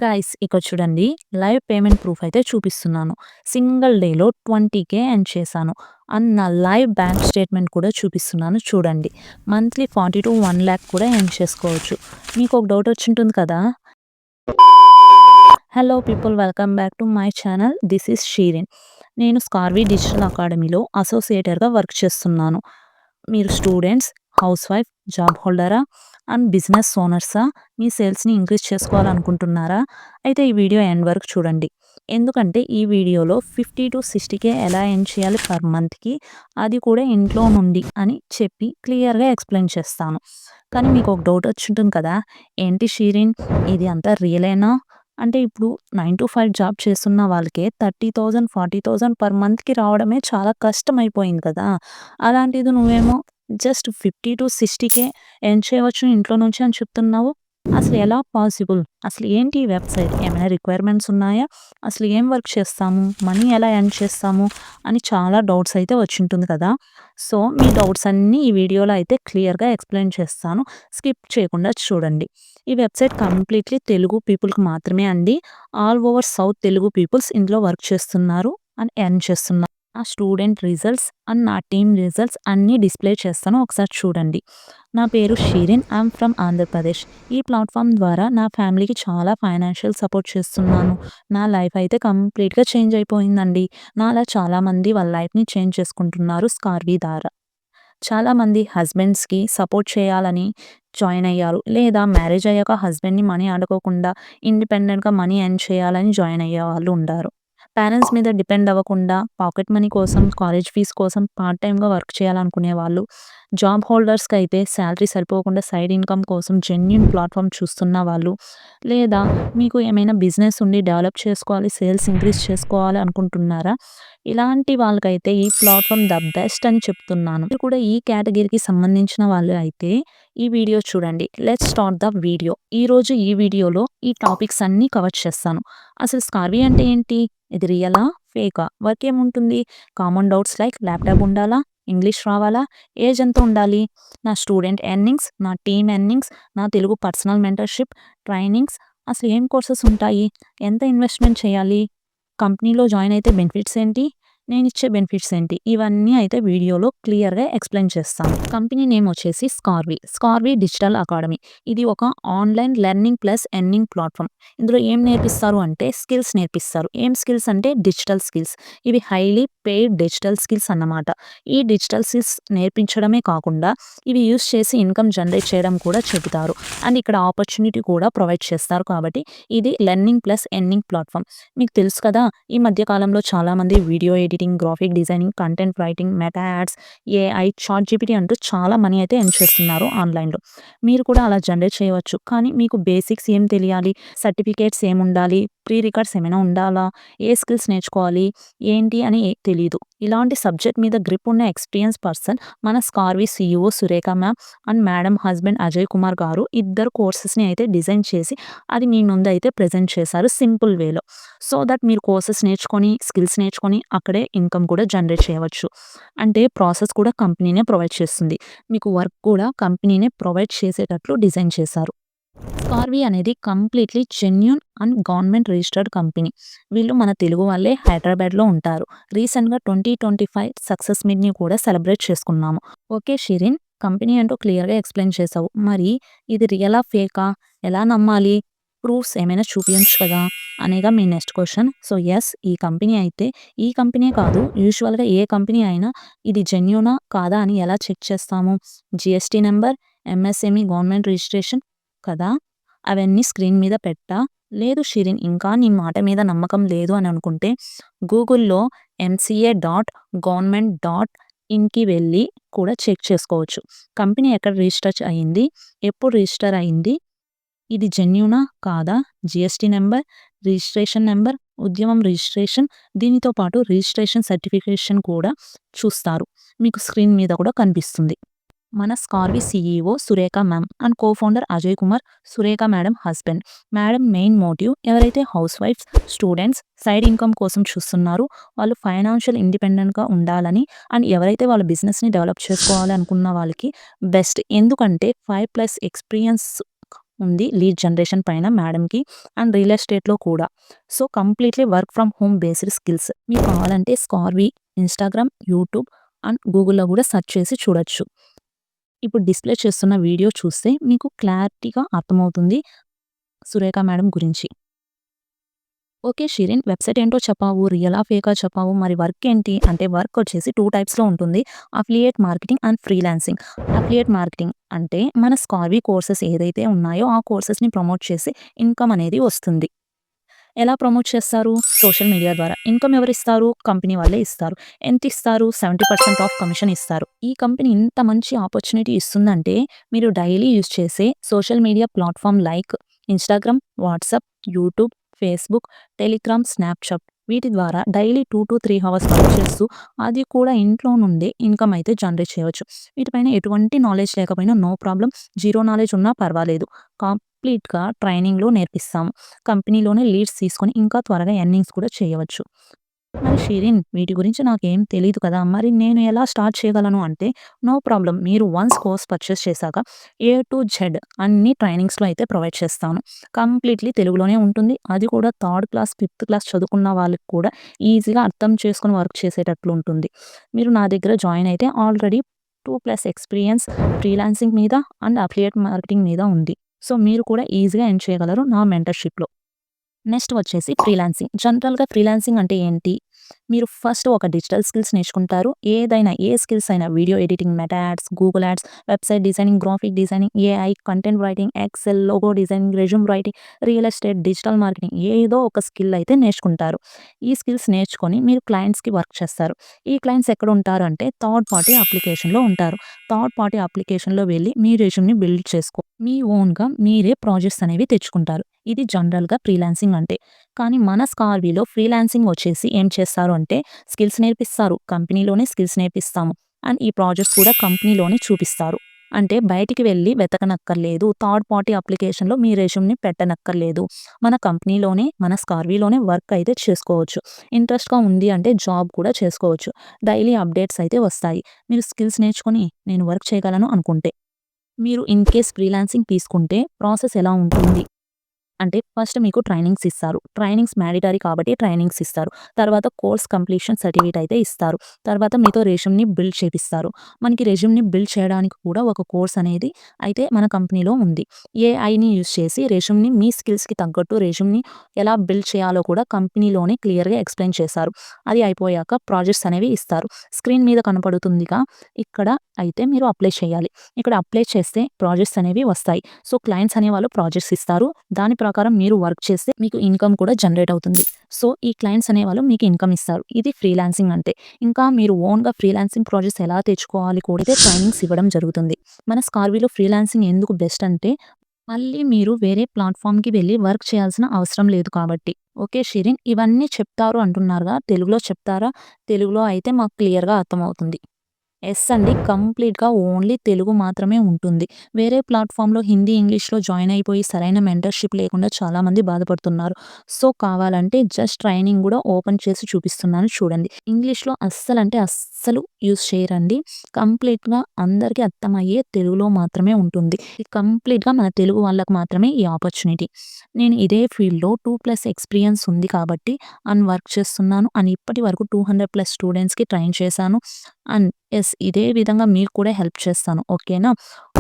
Guys ఇక్కడ చూడండి. Live payment proof అయితే చూపిస్తున్నాను. సింగిల్ డేలో 20,000 ఎర్న్ చేశాను. అండ్ నా లైవ్ బ్యాంక్ స్టేట్మెంట్ కూడా చూపిస్తున్నాను చూడండి. మంత్లీ 40-1 lakh కూడా ఎర్న్ చేసుకోవచ్చు. మీకు ఒక డౌట్ వచ్చింటుంది కదా. Hello people, welcome back to my channel. This is Shireen. నేను స్కార్వీ డిజిటల్ అకాడమీలో అసోసియేటర్గా వర్క్ చేస్తున్నాను. మీరు స్టూడెంట్స్, హౌస్ వైఫ్, జాబ్ హోల్డరా అండ్ బిజినెస్ ఓనర్సా? మీ సేల్స్ని ఇంక్రీజ్ చేసుకోవాలనుకుంటున్నారా? అయితే ఈ వీడియో ఎండ్ వరకు చూడండి. ఎందుకంటే ఈ వీడియోలో 50-60K ఎలా ఎర్న్ చేయాలి పర్ మంత్కి, అది కూడా ఇంట్లో నుండి అని చెప్పి క్లియర్గా ఎక్స్ప్లెయిన్ చేస్తాను. కానీ మీకు ఒక డౌట్ వచ్చింటుంది కదా, ఏంటి షీరిన్ ఇది అంతా రియలేనా? అంటే ఇప్పుడు 9 to 5 జాబ్ చేస్తున్న వాళ్ళకే 30,000, 40,000 పర్ మంత్కి రావడమే చాలా కష్టమైపోయింది కదా. అలాంటిది నువ్వేమో జస్ట్ 50-60K ఎర్న్ చేయవచ్చు ఇంట్లో నుంచి అని చెప్తున్నావు. అసలు ఎలా పాసిబుల్? అసలు ఏంటి ఈ వెబ్సైట్? ఏమైనా రిక్వైర్మెంట్స్ ఉన్నాయా? అసలు ఏం వర్క్ చేస్తాము? మనీ ఎలా ఎర్న్ చేస్తాము అని చాలా డౌట్స్ అయితే వచ్చింటుంది కదా. సో మీ డౌట్స్ అన్నీ ఈ వీడియోలో అయితే క్లియర్గా ఎక్స్ప్లెయిన్ చేస్తాను. స్కిప్ చేయకుండా చూడండి. ఈ వెబ్సైట్ కంప్లీట్లీ తెలుగు పీపుల్కి మాత్రమే అండి. All over south Telugu peoples ఇందులో వర్క్ చేస్తున్నారు అండ్ ఎర్న్ చేస్తున్నారు. నా స్టూడెంట్ రిజల్ట్స్ అండ్ నా టీమ్ రిజల్ట్స్ అన్నీ డిస్ప్లే చేస్తాను, ఒకసారి చూడండి. నా పేరు షీరిన్, ఐఎమ్ ఫ్రమ్ ఆంధ్రప్రదేశ్. ఈ ప్లాట్ఫామ్ ద్వారా నా ఫ్యామిలీకి చాలా ఫైనాన్షియల్ సపోర్ట్ చేస్తున్నాను. నా లైఫ్ అయితే కంప్లీట్గా చేంజ్ అయిపోయిందండి. నాలా చాలామంది వాళ్ళ లైఫ్ని చేంజ్ చేసుకుంటున్నారు స్కార్వీ ద్వారా. చాలామంది హస్బెండ్స్కి సపోర్ట్ చేయాలని జాయిన్ అయ్యారు, లేదా మ్యారేజ్ అయ్యాక హస్బెండ్ని మనీ అడగకుండా ఇండిపెండెంట్గా మనీ ఎర్న్ చేయాలని జాయిన్ అయ్యే వాళ్ళు ఉంటారు. పేరెంట్స్ మీద డిపెండ్ అవ్వకుండా పాకెట్ మనీ కోసం, కాలేజ్ ఫీజు కోసం పార్ట్ టైమ్గా వర్క్ చేయాలనుకునే వాళ్ళు, జాబ్ హోల్డర్స్కి అయితే శాలరీ సరిపోకుండా సైడ్ ఇన్కమ్ కోసం జెన్యూన్ ప్లాట్ఫామ్ చూస్తున్న వాళ్ళు, లేదా మీకు ఏమైనా బిజినెస్ ఉండి డెవలప్ చేసుకోవాలి, సేల్స్ ఇంక్రీజ్ చేసుకోవాలి అనుకుంటున్నారా? ఇలాంటి వాళ్ళకైతే ఈ ప్లాట్ఫామ్ ద బెస్ట్ అని చెప్తున్నాను. మీరు కూడా ఈ కేటగిరీకి సంబంధించిన వాళ్ళు అయితే ఈ వీడియో చూడండి. Let's start the video. ఈరోజు ఈ వీడియోలో ఈ టాపిక్స్ అన్నీ కవర్ చేస్తాను. అసలు స్కార్వీ అంటే ఏంటి? ఇది రియలా, ఫేకా? వర్క్ ఏముంటుంది? కామన్ డౌట్స్ లైక్ ల్యాప్టాప్ ఉండాలా, ఇంగ్లీష్ రావాలా, ఏజ్ ఎంత ఉండాలి, నా స్టూడెంట్ ఎర్నింగ్స్, నా టీమ్ ఎర్నింగ్స్, నా తెలుగు పర్సనల్ మెంటర్షిప్, ట్రైనింగ్స్, అసలు ఏం కోర్సెస్ ఉంటాయి, ఎంత ఇన్వెస్ట్మెంట్ చేయాలి, కంపెనీలో జాయిన్ అయితే బెనిఫిట్స్ ఏంటి, నేనిచ్చే బెనిఫిట్స్ ఏంటి, ఇవన్నీ అయితే వీడియోలో క్లియర్గా ఎక్స్ప్లెయిన్ చేస్తాను. కంపెనీ నేమ్ వచ్చేసి స్కార్వీ డిజిటల్ అకాడమీ. ఇది ఒక online learning plus earning platform. ఇందులో ఏం నేర్పిస్తారు అంటే స్కిల్స్ నేర్పిస్తారు. ఏం స్కిల్స్ అంటే డిజిటల్ స్కిల్స్. ఇవి హైలీ పెయిడ్ డిజిటల్ స్కిల్స్ అన్నమాట. ఈ డిజిటల్ స్కిల్స్ నేర్పించడమే కాకుండా ఇవి యూస్ చేసి ఇన్కమ్ జనరేట్ చేయడం కూడా చెబుతారు. అండ్ ఇక్కడ ఆపర్చునిటీ కూడా ప్రొవైడ్ చేస్తారు. కాబట్టి ఇది లెర్నింగ్ ప్లస్ ఎర్నింగ్ ప్లాట్ఫామ్. మీకు తెలుసు కదా, ఈ మధ్య కాలంలో చాలామంది video editing, graphic designing, content writing, meta ads, AI, chat GPT అంటూ చాలా మనీ అయితే ఎర్న్ చేస్తున్నారు ఆన్లైన్లో. మీరు కూడా అలా జనరేట్ చేయవచ్చు. కానీ మీకు బేసిక్స్ ఏం తెలియాలి, సర్టిఫికేట్స్ ఏముండాలి, ప్రీ రికార్డ్స్ ఏమైనా ఉండాలా, ఏ స్కిల్స్ నేర్చుకోవాలి ఏంటి అని తెలీదు. ఇలాంటి సబ్జెక్ట్ మీద గ్రిప్ ఉన్న ఎక్స్పీరియన్స్ పర్సన్ మన Scarvi CEO Surekha ma'am and madam husband Ajay Kumar గారు ఇద్దరు కోర్సెస్ని అయితే డిజైన్ చేసి అది మీ ముందు అయితే ప్రజెంట్ చేశారు సింపుల్ వేలో. సో దట్ మీరు కోర్సెస్ నేర్చుకొని, స్కిల్స్ నేర్చుకొని అక్కడే ఇన్కమ్ కూడా జనరేట్ చేయవచ్చు. అంటే ప్రాసెస్ కూడా కంపెనీనే ప్రొవైడ్ చేస్తుంది. మీకు వర్క్ కూడా కంపెనీనే ప్రొవైడ్ చేసేటట్లు డిజైన్ చేశారు. స్కార్వీ అనేది completely genuine and government registered company. వీళ్ళు మన తెలుగు వాళ్ళే హైదరాబాద్లో ఉంటారు. రీసెంట్గా 2025 సక్సెస్ మీట్ని కూడా సెలబ్రేట్ చేసుకున్నాము. ఓకే షిరిన్, కంపెనీ అంటూ క్లియర్గా ఎక్స్ప్లెయిన్ చేసావు. మరి ఇది రియలా, ఫేకా, ఎలా నమ్మాలి, ప్రూఫ్స్ ఏమైనా చూపించచ్చు కదా అనేగా మీ నెక్స్ట్ క్వశ్చన్. సో ఎస్, ఈ కంపెనీ కాదు, యూజువల్గా ఏ కంపెనీ అయినా ఇది జెన్యూనా కాదా అని ఎలా చెక్ చేస్తాము? GST number, MSME government registration కదా, అవన్నీ స్క్రీన్ మీద పెట్టా. లేదు షిరిన్, ఇంకా నీ మాట మీద నమ్మకం లేదు అని అనుకుంటే గూగుల్లో mca.government.inకి వెళ్ళి కూడా చెక్ చేసుకోవచ్చు. కంపెనీ ఎక్కడ రిజిస్టర్ అయింది, ఎప్పుడు రిజిస్టర్ అయింది, ఇది జెన్యూనా కాదా, జిఎస్టీ నెంబర్, రిజిస్ట్రేషన్ నెంబర్, ఉద్యమం రిజిస్ట్రేషన్, దీనితో పాటు రిజిస్ట్రేషన్ సర్టిఫికేషన్ కూడా చూస్తారు. మీకు స్క్రీన్ మీద కూడా కనిపిస్తుంది. మన Scarvi CEO Surekha ma'am and co-founder Ajay Kumar, Surekha madam husband. Madam main motive ఎవరైతే house wives, students side income కోసం చూస్తున్నారో వాళ్ళు ఫైనాన్షియల్ ఇండిపెండెంట్గా ఉండాలని, అండ్ ఎవరైతే వాళ్ళ బిజినెస్ని డెవలప్ చేసుకోవాలి అనుకున్న వాళ్ళకి బెస్ట్. ఎందుకంటే 5+ ఎక్స్పీరియన్స్ ఉంది లీడ్ జనరేషన్ పైన మేడంకి అండ్ రియల్ ఎస్టేట్‌లో కూడా. So, completely work from home based skills. మీకు కావాలంటే స్కార్వి, ఇన్‌స్టాగ్రామ్, యూట్యూబ్ అండ్ గూగుల్‌లో గూడా సెర్చ్ చేసి చూడొచ్చు. ఇప్పుడు డిస్‌ప్లే చేస్తున్న వీడియో చూస్తే మీకు క్లారిటీగా అర్థమవుతుంది సురేఖ మేడం గురించి. ఓకే షిరిన్, వెబ్‌సైట్ ఏంటో చెప్పావు. రియలా? ఫేకా చెప్పావు. మరి వర్క్ ఏంటి? అంటే వర్క్ వచ్చేసి 2 టైప్స్‌లో ఉంటుంది. Affiliate marketing and freelancing. Affiliate marketing అంటే మన స్కార్వి కోర్సెస్ ఏదైతే ఉన్నాయో ఆ కోర్సెస్‌ని ప్రమోట్ చేసి ఇన్‌కమ్ అనేది వస్తుంది. ఎలా ప్రమోట్ చేస్తారు? సోషల్ మీడియా ద్వారా. ఇన్‌కమ్ ఎవరిస్తారు? కంపెనీ వాళ్ళే ఇస్తారు. ఎంతిస్తారు? 70% ఆఫ్ కమిషన్ ఇస్తారు. ఈ కంపెనీ ఇంత మంచి ఆపర్చునిటీ ఇస్తుందంటే మీరు డైలీ యూజ్ చేసే social media platform like Instagram, WhatsApp, YouTube, Facebook, Telegram, Snapchat వీటి ద్వారా డైలీ 2-3 హవర్స్ వర్క్ చేస్తూ అది కూడా ఇంట్లో నుండే ఇన్‌కమ్ అయితే జనరేట్ చేయవచ్చు. వీటిపైన ఎటువంటి నాలెడ్జ్ లేకపోయినా నో ప్రాబ్లమ్. జీరో నాలెడ్జ్ ఉన్నా పర్వాలేదు. కంప్లీట్‌గా ట్రైనింగ్‌లో నేర్పిస్తాము. కంపెనీలోనే లీడ్స్ తీసుకొని ఇంకా త్వరగా ఎర్నింగ్స్ కూడా చేయవచ్చు. మరి షిరిన్, వీటి గురించి నాకేం తెలీదు కదా! మరి నేను ఎలా స్టార్ట్ చేయగలను అంటే, నో ప్రాబ్లమ్. మీరు వన్స్ కోర్స్ పర్చేస్ చేశాక ఏ టు జెడ్ అన్ని ట్రైనింగ్స్‌లో అయితే ప్రొవైడ్ చేస్తాను. కంప్లీట్‌లీ తెలుగులోనే ఉంటుంది. అది కూడా థర్డ్ క్లాస్, ఫిఫ్త్ క్లాస్ చదువుకున్న వాళ్ళకి కూడా ఈజీగా అర్థం చేసుకొని వర్క్ చేసేటట్లు ఉంటుంది. మీరు నా దగ్గర జాయిన్ అయితే ఆల్రెడీ 2+ ఎక్స్‌పీరియన్స్ ఫ్రీలాన్సింగ్ మీద అండ్ అఫిలియేట్ మార్కెటింగ్ మీద ఉంది. సో, మీరు కూడా ఈజీగా ఎర్న్ చేయగలరు నా మెంటర్‌షిప్‌లో. నెక్స్ట్ వచ్చేసి ఫ్రీలాన్సింగ్. జనరల్‌గా ఫ్రీలాన్సింగ్ అంటే ఏంటి? మీరు ఫస్ట్ ఒక డిజిటల్ స్కిల్స్ నేర్చుకుంటారు. ఏదైనా ఏ స్కిల్స్ అయినా video editing, meta ads, Google ads, website designing, graphic designing, AI, content writing, Excel, logo designing, resume writing, real estate, digital marketing ఏదో ఒక స్కిల్ అయితే నేర్చుకుంటారు. ఈ స్కిల్స్ నేర్చుకొని మీరు క్లయింట్స్‌కి వర్క్ చేస్తారు. ఈ క్లయింట్స్ ఎక్కడ ఉంటారు అంటే థర్డ్ పార్టీ అప్లికేషన్‌లో ఉంటారు. థర్డ్ పార్టీ అప్లికేషన్‌లో వెళ్లి మీ రెజ్యూమ్‌ని బిల్డ్ చేసుకో మీ ఓన్‌గా మీరే ప్రాజెక్ట్స్ అనేవి తెచ్చుకుంటారు. ఇది జనరల్‌గా ఫ్రీలాన్సింగ్ అంటే. కానీ మన స్కార్విలో ఫ్రీలాన్సింగ్ వచ్చేసి ఏం చేస్తారు అంటే స్కిల్స్ నేర్పిస్తారు. కంపెనీలోనే స్కిల్స్ నేర్పిస్తాము. అండ్ ఈ ప్రాజెక్ట్స్ కూడా కంపెనీలోనే చూపిస్తారు. అంటే బయటికి వెళ్లి వెతకనక్కర్లేదు. థర్డ్ పార్టీ అప్లికేషన్‌లో మీ రెజ్యూమ్‌ని పెట్టనక్కర్లేదు. మన కంపెనీలోనే మన స్కార్విలోనే వర్క్ అయితే చేసుకోవచ్చు. ఇంట్రెస్ట్‌గా ఉంది అంటే జాబ్ కూడా చేసుకోవచ్చు. డైలీ అప్డేట్స్ అయితే వస్తాయి. మీరు స్కిల్స్ నేర్చుకొని నేను వర్క్ చేయగలను అనుకుంటే. మీరు ఇన్ కేస్ ఫ్రీలాన్సింగ్ తీసుకుంటే ప్రాసెస్ ఎలా ఉంటుంది? అంటే ఫస్ట్ మీకు ట్రైనింగ్స్ ఇస్తారు. ట్రైనింగ్స్ మ్యాండేటరీ కాబట్టి ట్రైనింగ్స్ ఇస్తారు. తర్వాత కోర్స్ కంప్లీషన్ సర్టిఫికేట్ అయితే ఇస్తారు. తర్వాత మీతో రెజ్యూమ్‌ని బిల్డ్ చేపిస్తారు. మనకి రెజ్యూమ్‌ని బిల్డ్ చేయడానికి కూడా ఒక కోర్స్ అనేది అయితే మన కంపెనీలో ఉంది. ఏఐని యూజ్ చేసి రెజ్యూమ్‌ని మీ స్కిల్స్‌కి తగ్గట్టు రెజ్యూమ్‌ని ఎలా బిల్డ్ చేయాలో కూడా కంపెనీలోనే క్లియర్‌గా ఎక్స్‌ప్లెయిన్ చేశారు. అది అయిపోయాక ప్రాజెక్ట్స్ అనేవి ఇస్తారు. స్క్రీన్ మీద కనపడుతుందిగా, ఇక్కడ అయితే మీరు అప్లై చేయాలి. ఇక్కడ అప్లై చేస్తే ప్రాజెక్ట్స్ అనేవి వస్తాయి. సో, క్లయింట్స్ అనేవాళ్ళు ప్రాజెక్ట్స్ ఇస్తారు. దాని ప్రకారం మీరు వర్క్ చేస్తే మీకు ఇన్‌కమ్ కూడా జనరేట్ అవుతుంది. సో, ఈ క్లయింట్స్ అనేవాళ్ళు మీకు ఇన్‌కమ్ ఇస్తారు. ఇది ఫ్రీలాన్సింగ్ అంటే. ఇంకా మీరు ఓన్‌గా ఫ్రీలాన్సింగ్ ప్రాజెక్ట్స్ ఎలా తెచ్చుకోవాలి కూడా అయితే ట్రైనింగ్స్ ఇవ్వడం జరుగుతుంది. మన స్కార్విలో ఫ్రీలాన్సింగ్ ఎందుకు బెస్ట్ అంటే, మళ్ళీ మీరు వేరే ప్లాట్‌ఫార్మ్‌కి వెళ్లి వర్క్ చేయాల్సిన అవసరం లేదు కాబట్టి. ఓకే షిరిన్, ఇవన్నీ చెప్తారు అంటున్నారుగా, తెలుగులో చెప్తారా? తెలుగులో అయితే మాకు క్లియర్‌గా అర్థమవుతుంది. యెస్ అండి. కంప్లీట్‌గా ఓన్లీ తెలుగు మాత్రమే ఉంటుంది. వేరే ప్లాట్‌ఫామ్‌లో హిందీ, ఇంగ్లీష్‌లో జాయిన్ అయిపోయి సరైన మెంటర్‌షిప్ లేకుండా చాలామంది బాధపడుతున్నారు. సో, కావాలంటే జస్ట్ ట్రైనింగ్ గూడా ఓపెన్ చేసి చూపిస్తున్నాను చూడండి. ఇంగ్లీష్‌లో అస్సలంటే అస్సలు యూజ్ చేయరండి. కంప్లీట్‌గా అందరికీ అర్థమయ్యే తెలుగులో మాత్రమే ఉంటుంది. ఇది కంప్లీట్‌గా మన తెలుగు వాళ్ళకి మాత్రమే ఈ ఆపర్చునిటీ. నేను ఇదే ఫీల్డ్‌లో 2+ ఎక్స్‌పీరియన్స్ ఉంది కాబట్టి వర్క్ చేస్తున్నాను. అండ్ ఇప్పటి వరకు 200+ స్టూడెంట్స్‌కి ట్రైన్ చేశాను. అండ్ యెస్, ఇదే విధంగా మీకు కూడా హెల్ప్ చేస్తాను. ఓకేనా?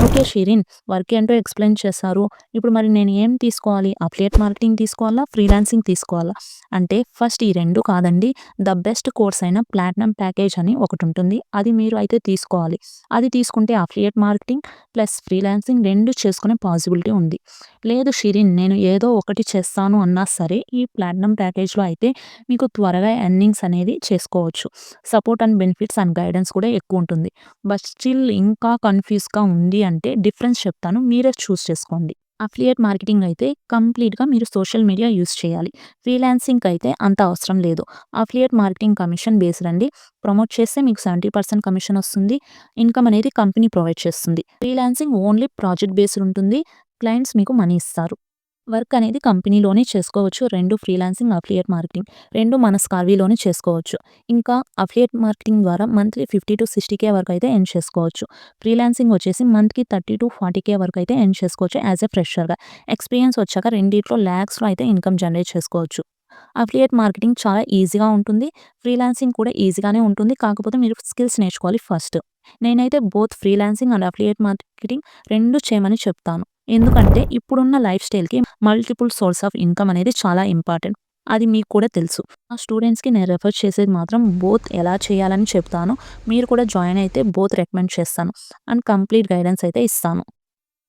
ఓకే షిరిన్, వర్క్ ఏంటో ఎక్స్‌ప్లెయిన్ చేశారు. ఇప్పుడు మరి నేను ఏం తీసుకోవాలి? అఫిలియేట్ మార్కెటింగ్ తీసుకోవాలా? ఫ్రీలాన్సింగ్ తీసుకోవాలా? అంటే ఫస్ట్ ఈ 2 కాదండి. ద బెస్ట్ కోర్స్ అయిన ప్లాటినం ప్యాకేజ్ అని ఒకటుంటుంది. అది మీరు అయితే తీసుకోవాలి. అది తీసుకుంటే అఫిలియేట్ మార్కెటింగ్ ప్లస్ ఫ్రీలాన్సింగ్ 2 చేసుకునే పాసిబిలిటీ ఉంది. లేదు షిరిన్, నేను ఏదో ఒకటి చేస్తాను అన్నా సరే ఈ ప్లాటినం ప్యాకేజ్‌లో అయితే మీకు త్వరగా ఎర్నింగ్స్ అనేది చేసుకోవచ్చు. Support and benefits and guidance కూడా ఎక్కువుంటుంది. బట్ స్టిల్ ఇంకా కన్‌ఫ్యూజ్‌గా ఉంది అంటే డిఫరెన్స్ చెప్తాను. మీరే చూజ్ చేసుకోండి. అఫిలియేట్ మార్కెటింగ్ అయితే కంప్లీట్‌గా మీరు సోషల్ మీడియా యూజ్ చేయాలి. ఫ్రీలాన్సింగ్‌కి అయితే అంత అవసరం లేదు. అఫిలియేట్ మార్కెటింగ్ కమిషన్ బేస్డ్ అండి. ప్రమోట్ చేస్తే మీకు 70% కమిషన్ వస్తుంది. ఇన్‌కమ్ అనేది కంపెనీ ప్రొవైడ్ చేస్తుంది. ఫ్రీలాన్సింగ్ ఓన్లీ ప్రాజెక్ట్ బేస్డ్ ఉంటుంది. క్లయింట్స్ మీకు మనీ ఇస్తారు. వర్క్ అనేది కంపెనీలోనే చేసుకోవచ్చు. 2 ఫ్రీలాన్సింగ్, అఫిలియేట్ మార్కెటింగ్ 2 మన స్కార్వీలోనే చేసుకోవచ్చు. ఇంకా అఫిలియేట్ మార్కెటింగ్ ద్వారా మంత్లీ 50-60K వరకు అయితే ఎర్న్ చేసుకోవచ్చు. ఫ్రీలాన్సింగ్ వచ్చేసి మంత్‌కి 30-40K వరకు అయితే ఎర్న్ చేసుకోవచ్చు యాస్ ఎ ఫ్రెషర్‌గా. ఎక్స్‌పీరియన్స్ వచ్చాక రెండిట్లో లాక్స్‌లో అయితే ఇన్‌కమ్ జనరేట్ చేసుకోవచ్చు. అఫిలియేట్ మార్కెటింగ్ చాలా ఈజీగా ఉంటుంది. ఫ్రీలాన్సింగ్ కూడా ఈజీగానే ఉంటుంది. కాకపోతే మీరు స్కిల్స్ నేర్చుకోవాలి ఫస్ట్. నేనైతే both freelancing and affiliate marketing 2 చేయమని చెప్తాను. ఎందుకంటే ఇప్పుడున్న లైఫ్ స్టైల్‌కి మల్టిపుల్ సోర్స్ ఆఫ్ ఇన్‌కమ్ అనేది చాలా ఇంపార్టెంట్. అది మీకు కూడా తెలుసు. నా స్టూడెంట్స్‌కి నేను రిఫర్ చేసేది మాత్రం బోత్ ఎలా చేయాలని చెప్తాను. మీరు కూడా జాయిన్ అయితే బోత్ రికమెండ్ చేస్తాను. అండ్ కంప్లీట్ గైడెన్స్ అయితే ఇస్తాను.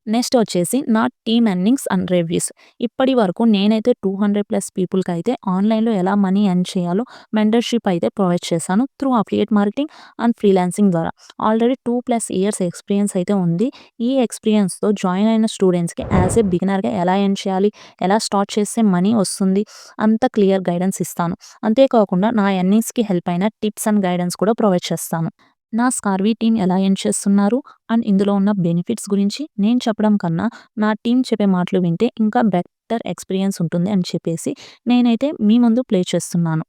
నెక్స్ట్ వచ్చేసి నా టీమ్ ఎర్నింగ్స్ అండ్ రివ్యూస్. ఇప్పటి వరకు నేనైతే 200+ పీపుల్‌కైతే ఆన్‌లైన్‌లో ఎలా మనీ ఎర్న్ చేయాలో మెంటర్‌షిప్ అయితే ప్రొవైడ్ చేశాను. Through affiliate marketing and freelancing ద్వారా. ఆల్రెడీ 2+ ఇయర్స్ ఎక్స్‌పీరియన్స్ అయితే ఉంది. ఈ ఎక్స్‌పీరియన్స్‌తో జాయిన్ అయిన స్టూడెంట్స్‌కి యాస్ ఎ బిగినర్‌గా ఎలా ఎర్న్ చేయాలి, ఎలా స్టార్ట్ చేస్తే మనీ వస్తుంది, అంత క్లియర్ గైడెన్స్ ఇస్తాను. అంతేకాకుండా నా ఎర్నింగ్స్‌కి హెల్ప్ అయిన టిప్స్ అండ్ గైడెన్స్ కూడా ప్రొవైడ్ చేస్తాను. నా స్కార్వీ టీమ్ ఎలా ఎర్న్ చేస్తున్నారు అండ్ ఇందులో ఉన్న బెనిఫిట్స్ గురించి నేను చెప్పడం కన్నా నా టీమ్ చెప్పే మాటలు వింటే ఇంకా బెటర్ ఎక్స్‌పీరియన్స్ ఉంటుంది అని చెప్పేసి నేనైతే మీ ముందు ప్లే చేస్తున్నాను.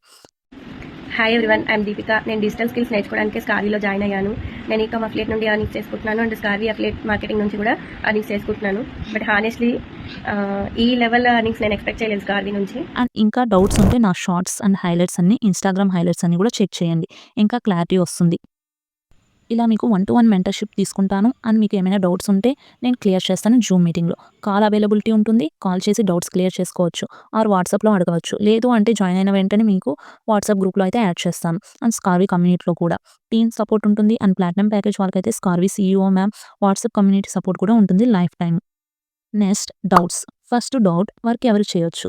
Hi everyone, I'm Deepika. నేను డిజిటల్ స్కిల్స్ నేర్చుకోవడానికి స్కార్వీలో జాయిన్ అయ్యాను. నేను ఈకామ్ అఫిలియేట్ నుండి అర్నింగ్స్ చేసుకుంటున్నాను అండ్ స్కార్వీ అఫిలియేట్ మార్కెటింగ్ నుంచి కూడా అర్నింగ్స్ చేసుకుంటున్నాను. బట్ హానెస్ట్లీ ఈ లెవెల్ అర్నింగ్స్ నేను ఎక్స్పెక్ట్ చేయలేదు స్కార్వీ నుంచి. అండ్ ఇంకా డౌట్స్ ఉంటే నా షార్ట్స్ అండ్ హైలైట్స్ అన్ని ఇన్‌స్టాగ్రామ్ హైలైట్స్ అన్ని కూడా చెక్ చేయండి. ఇంకా క్లారిటీ వస్తుంది. ఇలా మీకు 1-to-1 మెంటర్‌షిప్ తీసుకుంటాను. అండ్ మీకు ఏమైనా డౌట్స్ ఉంటే నేను క్లియర్ చేస్తాను జూమ్ మీటింగ్‌లో. కాల్ అవైలబిలిటీ ఉంటుంది. కాల్ చేసి డౌట్స్ క్లియర్ చేసుకోవచ్చు. ఆర్ వాట్సాప్‌లో అడగవచ్చు. లేదు అంటే జాయిన్ అయిన వెంటనే మీకు వాట్సాప్ గ్రూప్‌లో అయితే యాడ్ చేస్తాను. అండ్ స్కార్వీ కమ్యూనిటీలో కూడా. టీమ్ సపోర్ట్ ఉంటుంది. అండ్ ప్లాటినం ప్యాకేజ్ వాళ్ళకైతే Scarvi CEO ma'am WhatsApp community support కూడా ఉంటుంది life time. Next doubts. First doubt work ఎవరు చేయొచ్చు?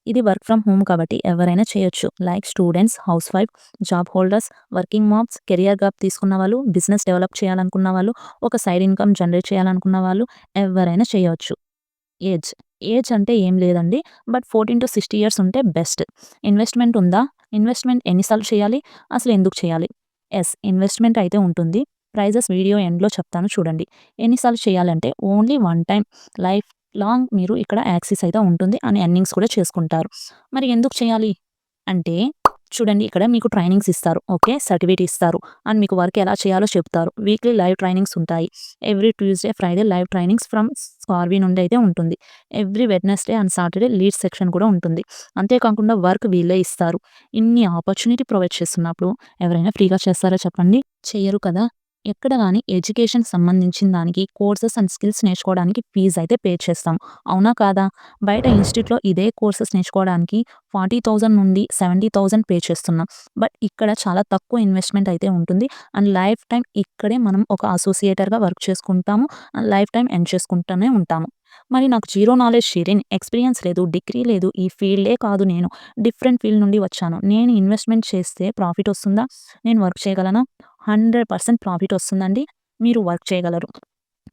ఇది వర్క్ ఫ్రమ్ హోమ్ కాబట్టి ఎవరైనా చేయొచ్చు. Like students, house wife, job holders, working moms, career gap తీసుకున్న వాళ్ళు, బిజినెస్ డెవలప్ చేయాలనుకున్న వాళ్ళు, ఒక సైడ్ ఇన్‌కమ్ జనరేట్ చేయాలనుకున్న వాళ్ళు ఎవరైనా చేయొచ్చు. ఏజ్. ఏజ్ అంటే ఏం లేదండి. బట్ 14-60 ఇయర్స్ ఉంటే బెస్ట్. ఇన్వెస్ట్‌మెంట్ ఉందా? ఇన్వెస్ట్‌మెంట్ ఎన్ని సార్లు చేయాలి? అసలు ఎందుకు చేయాలి? యెస్. ఇన్వెస్ట్‌మెంట్ అయితే ఉంటుంది. ప్రైజెస్ వీడియో ఎండ్‌లో చెప్తాను చూడండి. ఎన్ని సార్లు చేయాలంటే only one time life long మీరు ఇక్కడ యాక్సెస్ అయితే ఉంటుంది. అండ్ ఎర్నింగ్స్ కూడా చేసుకుంటారు. మరి ఎందుకు చేయాలి? అంటే చూడండి ఇక్కడ మీకు ట్రైనింగ్స్ ఇస్తారు. ఓకే. సర్టిఫికేట్ ఇస్తారు. అండ్ మీకు వర్క్ ఎలా చేయాలో చెప్తారు. వీక్లీ లైవ్ ట్రైనింగ్స్ ఉంటాయి. Every Tuesday, Friday live trainings from Scarvi నుండి అయితే ఉంటుంది. Every Wednesday and Saturday lead section కూడా ఉంటుంది. అంతేకాకుండా వర్క్ వీళ్ళే ఇస్తారు. ఇన్ని ఆపర్చునిటీ ప్రొవైడ్ చేస్తున్నప్పుడు ఎవరైనా ఫ్రీగా చేస్తారా చెప్పండి? చెయ్యరు కదా! ఎక్కడ గాని ఎడ్యుకేషన్ సంబంధించిన దానికి కోర్సెస్ అండ్ స్కిల్స్ నేర్చుకోవడానికి ఫీజ్ అయితే పే చేస్తాం. అవునా కాదా? బయట ఇన్‌స్టిట్యూట్‌లో ఇదే కోర్సెస్ నేర్చుకోవడానికి 40,000 నుండి 70,000 పే చేస్తున్నాం. బట్ ఇక్కడ చాలా తక్కువ ఇన్వెస్ట్‌మెంట్ అయితే ఉంటుంది. అండ్ లైఫ్ టైమ్ ఇక్కడే మనం ఒక అసోసియేటర్‌గా వర్క్ చేసుకుంటాము. అండ్ లైఫ్ టైమ్ ఎర్న్ చేసుకుంటూనే ఉంటాము. మరి నాకు జీరో నాలెడ్జ్ షిరిన్. ఎక్స్‌పీరియన్స్ లేదు, డిగ్రీ లేదు, ఈ ఫీల్డే కాదు నేను. డిఫరెంట్ ఫీల్డ్ నుండి వచ్చాను. నేను ఇన్వెస్ట్‌మెంట్ చేస్తే ప్రాఫిట్ వస్తుందా? నేను వర్క్ చేయగలనా? 100% ప్రాఫిట్ వస్తుందండి. మీరు వర్క్ చేయగలరు.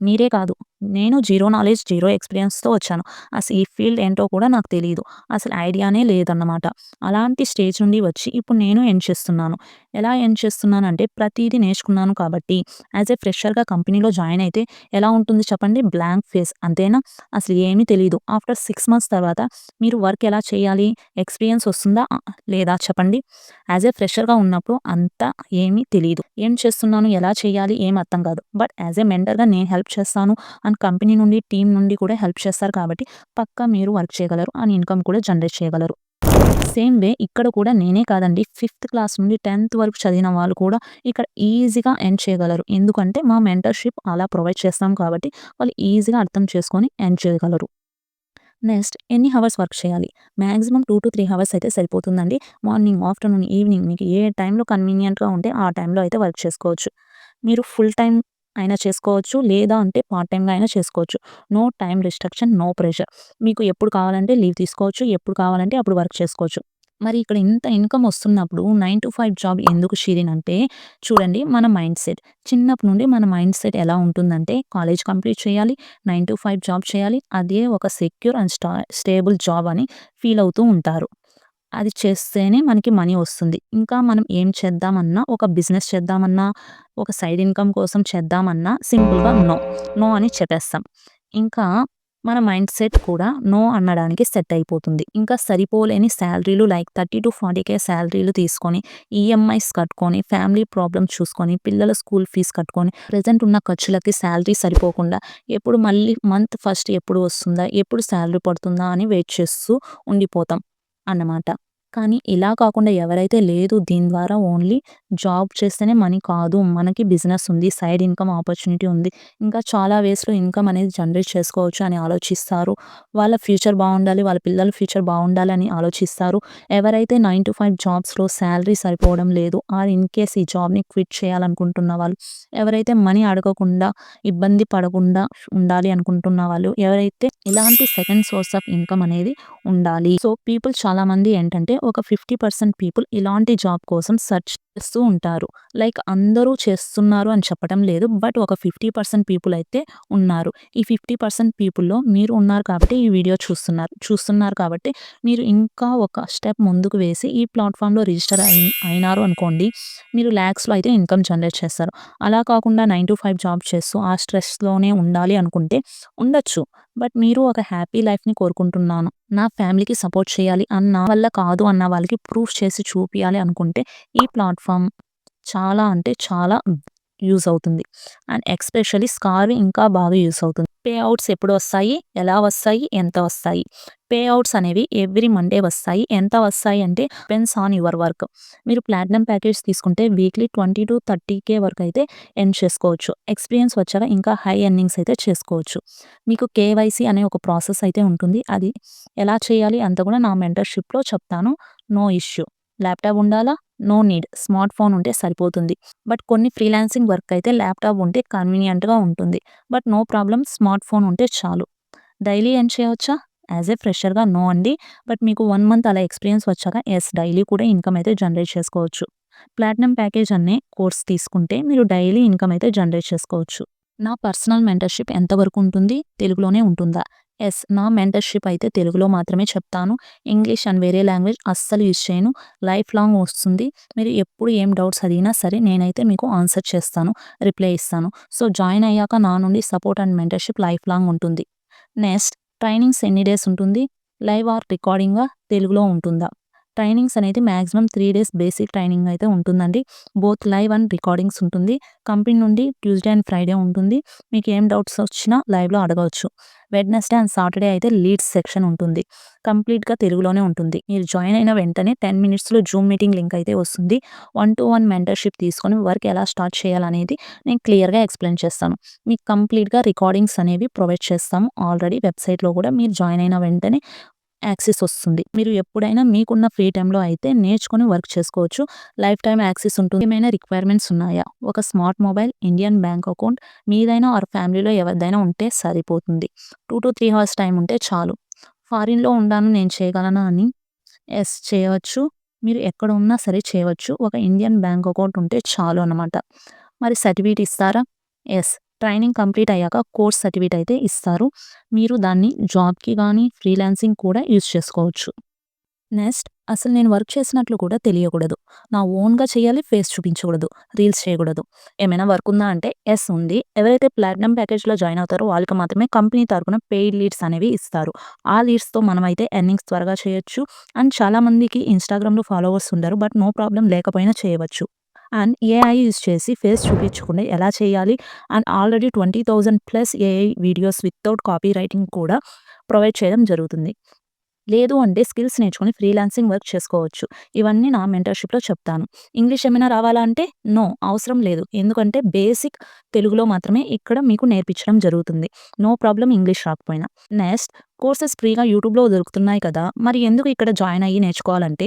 మీరే కాదు. నేను జీరో నాలెడ్జ్, జీరో ఎక్స్‌పీరియన్స్‌తో వచ్చాను. అసలు ఈ ఫీల్డ్ ఏంటో కూడా నాకు తెలీదు. అసలు ఐడియానే లేదన్నమాట. అలాంటి స్టేజ్ నుండి వచ్చి ఇప్పుడు నేను ఎర్న్ చేస్తున్నాను. ఎలా ఎర్న్ చేస్తున్నానంటే ప్రతీదీ నేర్చుకున్నాను కాబట్టి యాస్ ఎ ఫ్రెషర్‌గా కంపెనీలో జాయిన్ అయితే ఎలా ఉంటుంది చెప్పండి? బ్లాంక్ ఫేస్ అంతేనా? అసలు ఏమీ తెలీదు. ఆఫ్టర్ 6 మంత్స్ తర్వాత మీరు వర్క్ ఎలా చేయాలి? ఎక్స్‌పీరియన్స్ వస్తుందా? లేదా చెప్పండి? యాస్ ఎ ఫ్రెషర్‌గా ఉన్నప్పుడు అంతా ఏమీ తెలీదు. ఏం చేస్తున్నాను? ఎలా చేయాలి? ఏం అర్థం కాదు. బట్ యాస్ ఎ మెంటర్‌గా నేను హెల్ప్ చేస్తాను. అండ్ కంపెనీ నుండి, టీమ్ నుండి కూడా హెల్ప్ చేస్తారు కాబట్టి పక్కా మీరు వర్క్ చేయగలరు. అండ్ ఇన్‌కమ్ కూడా జనరేట్ చేయగలరు. సేమ్ వే ఇక్కడ కూడా నేనే కాదండి 5థ్ క్లాస్ నుండి 10థ్ వరకు చదివిన వాళ్ళు కూడా ఇక్కడ ఈజీగా ఎర్న్ చేయగలరు. ఎందుకంటే మా మెంటర్‌షిప్ అలా ప్రొవైడ్ చేస్తాం కాబట్టి వాళ్ళు ఈజీగా అర్థం చేసుకొని ఎర్న్ చేయగలరు. నెక్స్ట్ ఎన్ని హవర్స్ వర్క్ చేయాలి? మాక్సిమం 2-3 హవర్స్ అయితే సరిపోతుందండి. మార్నింగ్, ఆఫ్టర్‌నూన్, ఈవినింగ్ మీకు ఏ టైంలో కన్వీనియంట్‌గా ఉంటే ఆ టైంలో అయితే వర్క్ చేసుకోవచ్చు. మీరు ఫుల్ టైమ్ అయినా చేసుకోవచ్చు. లేదా అంటే పార్ట్ టైమ్‌గా అయినా చేసుకోవచ్చు. No time restriction, no pressure. మీకు ఎప్పుడు కావాలంటే లీవ్ తీసుకోవచ్చు. ఎప్పుడు కావాలంటే అప్పుడు వర్క్ చేసుకోవచ్చు. మరి ఇక్కడ ఇంత ఇన్‌కమ్ వస్తున్నప్పుడు 9-5 జాబ్ ఎందుకు షిరిన్ అంటే చూడండి మన మైండ్ సెట్. చిన్నప్పటి నుండి మన మైండ్ సెట్ ఎలా ఉంటుందంటే కాలేజ్ కంప్లీట్ చేయాలి. 9-5 జాబ్ చేయాలి. అదే ఒక సెక్యూర్ అండ్ స్టేబుల్ జాబ్ అని ఫీల్ అవుతూ ఉంటారు. అది చేస్తేనే మనకి మనీ వస్తుంది. ఇంకా మనం ఏం చేద్దామన్నా, ఒక బిజినెస్ చేద్దామన్నా, ఒక సైడ్ ఇన్‌కమ్ కోసం చేద్దామన్నా సింపుల్‌గా నో. నో అని చెప్పేస్తాం. ఇంకా మన మైండ్ సెట్ కూడా నో అనడానికి సెట్ అయిపోతుంది. ఇంకా సరిపోలేని శాలరీలు లైక్ 30-40K శాలరీలు తీసుకొని, ఈఎంఐస్ కట్టుకొని, ఫ్యామిలీ ప్రాబ్లమ్స్ చూసుకొని, పిల్లల స్కూల్ ఫీజు కట్టుకొని, ప్రెజెంట్ ఉన్న ఖర్చులకి శాలరీ సరిపోకుండా ఎప్పుడు మళ్ళీ మంత్ ఫస్ట్ ఎప్పుడు వస్తుందా? ఎప్పుడు శాలరీ పడుతుందా? అని వెయిట్ చేస్తూ ఉండిపోతాం అన్నమాట. కానీ ఇలా కాకుండా ఎవరైతే లేదు దీని ద్వారా ఓన్లీ జాబ్ చేస్తేనే మనీ కాదు, మనకి బిజినెస్ ఉంది, సైడ్ ఇన్‌కమ్ ఆపర్చునిటీ ఉంది. ఇంకా చాలా వేస్‌లో ఇన్‌కమ్ అనేది జనరేట్ చేసుకోవచ్చు అని ఆలోచిస్తారు. వాళ్ళ ఫ్యూచర్ బావుండాలి, వాళ్ళ పిల్లల ఫ్యూచర్ బావుండాలి అని ఆలోచిస్తారు. ఎవరైతే 9-5 జాబ్స్‌లో శాలరీ సరిపోవడం లేదు ఆర్ ఇన్ కేస్ ఈ జాబ్‌ని క్విట్ చేయాలనుకుంటున్న వాళ్ళు, ఎవరైతే మనీ అడగకుండా, ఇబ్బంది పడకుండా ఉండాలి అనుకుంటున్న వాళ్ళు, ఎవరైతే ఇలాంటి సెకండ్ సోర్స్ ఆఫ్ ఇన్‌కమ్ అనేది ఉండాలి. సో, పీపుల్ చాలామంది ఏంటంటే ఒక 50% పీపుల్ ఇలాంటి జాబ్ కోసం సెర్చ్ చేస్తూ ఉంటారు. లైక్ అందరూ చేస్తున్నారు అని చెప్పడం లేదు. బట్ ఒక 50% పీపుల్ అయితే ఉన్నారు. ఈ 50% పీపుల్‌లో మీరు ఉన్నారు కాబట్టి ఈ వీడియో చూస్తున్నారు కాబట్టి మీరు ఇంకా ఒక స్టెప్ ముందుకు వేసి ఈ ప్లాట్‌ఫామ్‌లో రిజిస్టర్ అయినారు అనుకోండి. మీరు లాక్స్‌లో అయితే ఇన్‌కమ్ జనరేట్ చేస్తారు. అలా కాకుండా 9-5 జాబ్ చేస్తూ ఆ స్ట్రెస్‌లోనే ఉండాలి అనుకుంటే ఉండొచ్చు. బట్ మీరు ఒక హ్యాపీ లైఫ్‌ని కోరుకుంటున్నాను. నా ఫ్యామిలీకి సపోర్ట్ చేయాలి నా వల్ల కాదు అన్న వాళ్ళకి ప్రూఫ్ చేసి చూపియాలి అనుకుంటే ఈ ప్లాట్‌ఫామ్ చాలా అంటే చాలా యూజ్ అవుతుంది. అండ్ ఎస్పెషల్లీ స్కార్వి ఇంకా బాగా యూజ్ అవుతుంది. పే ఔట్స్ ఎప్పుడు వస్తాయి? ఎలా వస్తాయి? ఎంత వస్తాయి? పే ఔట్స్ అనేవి ఎవ్రీ మండే వస్తాయి. ఎంత వస్తాయి అంటే డిపెండ్స్ ఆన్ యువర్ వర్క్. మీరు ప్లాటినం ప్యాకేజ్ తీసుకుంటే వీక్లీ 20-30K వరకు అయితే ఎర్న్ చేసుకోవచ్చు. ఎక్స్‌పీరియన్స్ వచ్చాక ఇంకా హై ఎర్నింగ్స్ అయితే చేసుకోవచ్చు. మీకు కేవైసీ అనే ఒక ప్రాసెస్ అయితే ఉంటుంది. అది ఎలా చేయాలి అంతా కూడా నా మెంటర్‌షిప్‌లో చెప్తాను. No issue. ల్యాప్‌టాప్ ఉండాలా? No need. స్మార్ట్ ఫోన్ ఉంటే సరిపోతుంది. బట్ కొన్ని ఫ్రీలాన్సింగ్ వర్క్ అయితే ల్యాప్‌టాప్ ఉంటే కన్వీనియంట్‌గా ఉంటుంది. But no problem smart phone ఉంటే చాలు. డైలీ ఎర్న్ చేయవచ్చా? యాస్ ఏ ఫ్రెషర్‌గా నో అండి. బట్ మీకు 1 మంత్ అలా ఎక్స్‌పీరియన్స్ వచ్చాక యెస్ డైలీ కూడా ఇన్‌కమ్ అయితే జనరేట్ చేసుకోవచ్చు. ప్లాటినం ప్యాకేజ్ అనే కోర్స్ తీసుకుంటే మీరు డైలీ ఇన్‌కమ్ అయితే జనరేట్ చేసుకోవచ్చు. నా పర్సనల్ మెంటర్‌షిప్ ఎంతవరకు ఉంటుంది? తెలుగులోనే ఉంటుందా? యెస్. నా మెంటర్‌షిప్ అయితే తెలుగులో మాత్రమే చెప్తాను. ఇంగ్లీష్ అండ్ వేరే లాంగ్వేజ్ అస్సలు యూజ్ చేయను. లైఫ్ లాంగ్ వస్తుంది. మీరు ఎప్పుడు ఏం డౌట్స్ అడిగినా సరే నేనైతే మీకు ఆన్సర్ చేస్తాను. రిప్లై ఇస్తాను. సో, జాయిన్ అయ్యాక నా నుండి support and mentorship life long ఉంటుంది. నెక్స్ట్ ట్రైనింగ్స్ ఎన్ని డేస్ ఉంటుంది? లైవ్ ఆర్ రికార్డింగా? తెలుగులో ఉంటుందా? ట్రైనింగ్స్ అనేది మాక్సిమం 3 డేస్ బేసిక్ ట్రైనింగ్ అయితే ఉంటుందండి. బోత్ లైవ్ అండ్ రికార్డింగ్స్ ఉంటుంది. కంపెనీ నుండి ట్యూస్‌డే అండ్ ఫ్రైడే ఉంటుంది. మీకు ఏం డౌట్స్ వచ్చినా లైవ్‌లో అడగవచ్చు. వెడ్నెస్‌డే అండ్ సాటర్‌డే అయితే లీడ్స్ సెక్షన్ ఉంటుంది. కంప్లీట్‌గా తెలుగులోనే ఉంటుంది. మీరు జాయిన్ అయిన వెంటనే 10 మినిట్స్‌లో జూమ్ మీటింగ్ లింక్ అయితే వస్తుంది. 1-to-1 మెంటర్‌షిప్ తీసుకొని వర్క్ ఎలా స్టార్ట్ చేయాలనేది నేను క్లియర్‌గా ఎక్స్‌ప్లెయిన్ చేస్తాను. మీకు కంప్లీట్‌గా రికార్డింగ్స్ అనేవి ప్రొవైడ్ చేస్తాము. ఆల్రెడీ వెబ్‌సైట్‌లో కూడా మీరు జాయిన్ అయిన వెంటనే యాక్సెస్ వస్తుంది. మీరు ఎప్పుడైనా మీకున్న ఫ్రీ టైమ్‌లో అయితే నేర్చుకొని వర్క్ చేసుకోవచ్చు. లైఫ్ టైమ్ యాక్సెస్ ఉంటుంది. ఏమైనా రిక్వైర్మెంట్స్ ఉన్నాయా? ఒక smart mobile, Indian bank account మీదైనా ఆర్ ఫ్యామిలీలో ఎవరిదైనా ఉంటే సరిపోతుంది. 2-3 అవర్స్ టైమ్ ఉంటే చాలు. ఫారిన్‌లో ఉన్నాను నేను చేయగలనా అని? యెస్ చేయవచ్చు. మీరు ఎక్కడ ఉన్నా సరే చేయవచ్చు. ఒక ఇండియన్ బ్యాంక్ అకౌంట్ ఉంటే చాలు అన్నమాట. మరి సర్టిఫికేట్ ఇస్తారా? యెస్. ట్రైనింగ్ కంప్లీట్ అయ్యాక కోర్స్ సర్టిఫికేట్ అయితే ఇస్తారు. మీరు దాన్ని జాబ్‌కి గానీ, ఫ్రీలాన్సింగ్ కూడా యూజ్ చేసుకోవచ్చు. నెక్స్ట్ అసలు నేను వర్క్ చేసినట్లు కూడా తెలియకూడదు. నా ఓన్‌గా చేయాలి, ఫేస్ చూపించకూడదు, రీల్స్ చేయకూడదు. ఏమైనా వర్క్ ఉందా అంటే యెస్ ఉంది. ఎవరైతే ప్లాటినం ప్యాకేజ్‌లో జాయిన్ అవుతారో వాళ్ళకి మాత్రమే కంపెనీ తరపున పెయిడ్ లీడ్స్ అనేవి ఇస్తారు. ఆ లీడ్స్‌తో మనమైతే ఎర్నింగ్స్ త్వరగా చేయొచ్చు. అండ్ చాలామందికి ఇన్‌స్టాగ్రామ్‌లో ఫాలోవర్స్ ఉండరు. బట్ నో ప్రాబ్లమ్ లేకపోయినా చేయవచ్చు. అండ్ ఏఐ యూజ్ చేసి ఫేస్ చూపించకుండా ఎలా చేయాలి and already 20,000+ AI videos without copy writing కూడా ప్రొవైడ్ చేయడం జరుగుతుంది. లేదు అంటే స్కిల్స్ నేర్చుకొని ఫ్రీలాన్సింగ్ వర్క్ చేసుకోవచ్చు. ఇవన్నీ నా మెంటర్‌షిప్‌లో చెప్తాను. ఇంగ్లీష్ ఏమైనా రావాలా అంటే నో అవసరం లేదు. ఎందుకంటే బేసిక్ తెలుగులో మాత్రమే ఇక్కడ మీకు నేర్పించడం జరుగుతుంది. నో ప్రాబ్లమ్ ఇంగ్లీష్ రాకపోయినా. నెక్స్ట్ కోర్సెస్ ఫ్రీగా యూట్యూబ్‌లో దొరుకుతున్నాయి కదా! మరి ఎందుకు ఇక్కడ జాయిన్ అయ్యి నేర్చుకోవాలంటే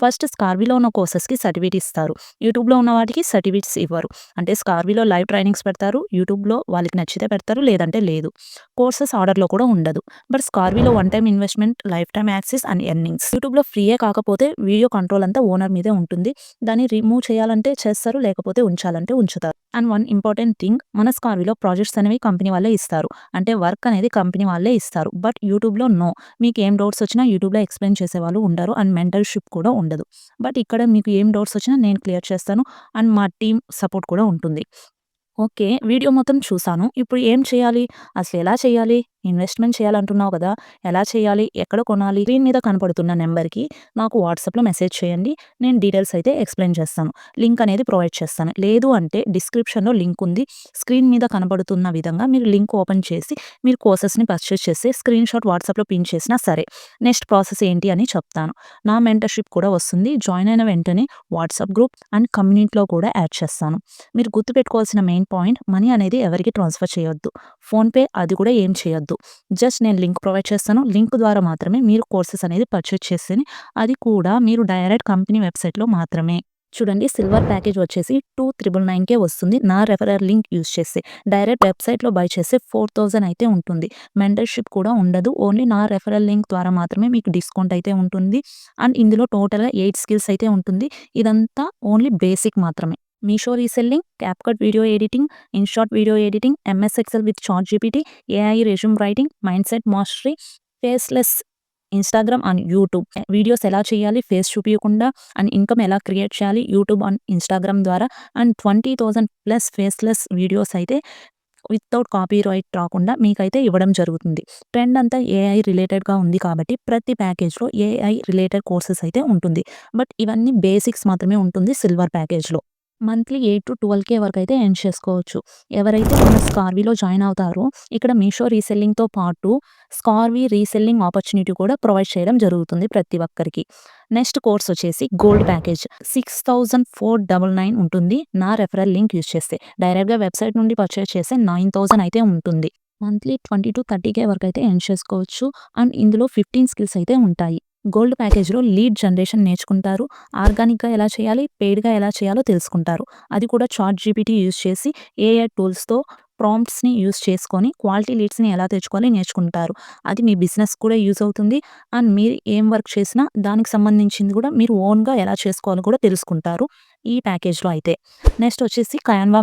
ఫస్ట్ స్కార్వీలో ఉన్న కోర్సెస్‌కి సర్టిఫికేట్ ఇస్తారు. యూట్యూబ్‌లో ఉన్న వాటికి సర్టిఫికేట్స్ ఇవ్వరు. అంటే స్కార్వీలో లైవ్ ట్రైనింగ్స్ పెడతారు. యూట్యూబ్‌లో వాళ్ళకి నచ్చితే పెడతారు. లేదంటే లేదు. కోర్సెస్ ఆర్డర్‌లో కూడా ఉండదు. బట్ స్కార్వీలో one time investment, life time access and earnings. యూట్యూబ్‌లో ఫ్రీయే కాకపోతే వీడియో కంట్రోల్ అంతా ఓనర్ మీదే ఉంటుంది. దాన్ని రిమూవ్ చేయాలంటే చేస్తారు. లేకపోతే ఉంచాలంటే ఉంచుతారు. అండ్ వన్ ఇంపార్టెంట్ థింగ్ మన స్కార్వీలో ప్రాజెక్ట్స్ అనేవి కంపెనీ వాళ్ళే ఇస్తారు. అంటే వర్క్ అనేది కంపెనీ వాళ్ళే ఇస్తారు. బట్ యూట్యూబ్‌లో నో. మీకు ఏం డౌట్స్ వచ్చినా యూట్యూబ్‌లో ఎక్స్‌ప్లెయిన్ చేసేవాళ్ళు ఉండరు. అండ్ మెంటర్‌షిప్ కూడా ఉండదు. బట్ ఇక్కడ మీకు ఏం డౌట్స్ వచ్చినా నేను క్లియర్ చేస్తాను. అండ్ మా టీమ్ సపోర్ట్ కూడా ఉంటుంది. ఓకే. వీడియో మొత్తం చూసాను. ఇప్పుడు ఏం చేయాలి? అసలు ఎలా చేయాలి? ఇన్వెస్ట్మెంట్ చేయాలంటున్నావు కదా, ఎలా చేయాలి, ఎక్కడ కొనాలి, స్క్రీన్ మీద కనపడుతున్న నెంబర్కి నాకు వాట్సాప్లో మెసేజ్ చేయండి. నేను డీటెయిల్స్ అయితే ఎక్స్ప్లెయిన్ చేస్తాను. లింక్ అనేది ప్రొవైడ్ చేస్తాను. లేదు అంటే డిస్క్రిప్షన్లో లింక్ ఉంది. స్క్రీన్ మీద కనబడుతున్న విధంగా మీరు లింక్ ఓపెన్ చేసి మీరు కోర్సెస్ని పర్చేస్ చేస్తే స్క్రీన్ షాట్ వాట్సాప్లో పిన్ చేసినా సరే. నెక్స్ట్ ప్రాసెస్ ఏంటి అని చెప్తాను. నా మెంటర్షిప్ కూడా వస్తుంది. జాయిన్ అయిన వెంటనే వాట్సాప్ గ్రూప్ అండ్ కమ్యూనిటీలో కూడా యాడ్ చేస్తాను. మీరు గుర్తుపెట్టుకోవాల్సిన మెయిన్ పాయింట్, మనీ అనేది ఎవరికి ట్రాన్స్ఫర్ చేయొద్దు. ఫోన్పే అది కూడా ఏం చేయొద్దు. జస్ట్ నేను లింక్ ప్రొవైడ్ చేస్తాను. లింక్ ద్వారా మాత్రమే మీరు కోర్సెస్ అనేది పర్చేస్ చేస్తేనే, అది కూడా మీరు డైరెక్ట్ కంపెనీ వెబ్సైట్లో మాత్రమే. చూడండి, సిల్వర్ ప్యాకేజ్ వచ్చేసి 2,999కే వస్తుంది. నా రెఫరల్ లింక్ యూజ్ చేస్తే డైరెక్ట్ వెబ్సైట్లో బై చేస్తే 4,000 అయితే ఉంటుంది. మెంటర్షిప్ కూడా ఉండదు. ఓన్లీ నా రెఫరల్ లింక్ ద్వారా మాత్రమే మీకు డిస్కౌంట్ అయితే ఉంటుంది. అండ్ ఇందులో టోటల్గా 8 స్కిల్స్ అయితే ఉంటుంది. ఇదంతా ఓన్లీ బేసిక్ మాత్రమే. Meesho reselling, CapCut video editing, InShot video editing, MS Excel with chat GPT, AI resume writing, mind set mastery, faceless Instagram and YouTube videos ఎలా చేయాలి ఫేస్ చూపించకుండా, అండ్ ఇన్కమ్ ఎలా క్రియేట్ చేయాలి యూట్యూబ్ అండ్ ఇన్స్టాగ్రామ్ ద్వారా, and 20,000 plus faceless videos అయితే without copy right రాకుండా మీకైతే ఇవ్వడం జరుగుతుంది. ట్రెండ్ అంతా ఏఐ రిలేటెడ్గా ఉంది కాబట్టి ప్రతి ప్యాకేజ్లో ఏఐ రిలేటెడ్ కోర్సెస్ అయితే ఉంటుంది. బట్ ఇవన్నీ బేసిక్స్ మాత్రమే ఉంటుంది సిల్వర్ ప్యాకేజ్లో. మంత్లీ 8-12K వరకు అయితే ఎర్న్ చేసుకోవచ్చు. ఎవరైతే మన స్కార్వీలో జాయిన్ అవుతారో ఇక్కడ మీషో రీసెల్లింగ్తో పాటు స్కార్వీ రీసెల్లింగ్ ఆపర్చునిటీ కూడా ప్రొవైడ్ చేయడం జరుగుతుంది ప్రతి ఒక్కరికి. నెక్స్ట్ కోర్స్ వచ్చేసి గోల్డ్ ప్యాకేజ్ 6,499 ఉంటుంది. నా రెఫరల్ లింక్ యూజ్ చేస్తే డైరెక్ట్గా వెబ్సైట్ నుండి పర్చేస్ చేస్తే 9,000 అయితే ఉంటుంది. మంత్లీ 20-30K వరకు అయితే ఎర్న్ చేసుకోవచ్చు. అండ్ ఇందులో 15 స్కిల్స్ అయితే ఉంటాయి. గోల్డ్ ప్యాకేజ్లో లీడ్ జనరేషన్ నేర్చుకుంటారు. ఆర్గానిక్గా ఎలా చేయాలి, పెయిడ్గా ఎలా చేయాలో తెలుసుకుంటారు. అది కూడా చాట్ జీపీటీ యూజ్ చేసి ఏఐ టూల్స్తో ప్రాంప్ట్స్ని యూజ్ చేసుకొని క్వాలిటీ లీడ్స్ని ఎలా తెచ్చుకోవాలి నేర్చుకుంటారు. అది మీ బిజినెస్ కూడా యూజ్ అవుతుంది. అండ్ మీరు ఏం వర్క్ చేసినా దానికి సంబంధించింది కూడా మీరు ఓన్గా ఎలా చేసుకోవాలో కూడా తెలుసుకుంటారు ఈ ప్యాకేజ్లో అయితే. నెక్స్ట్ వచ్చేసి క్యాన్వా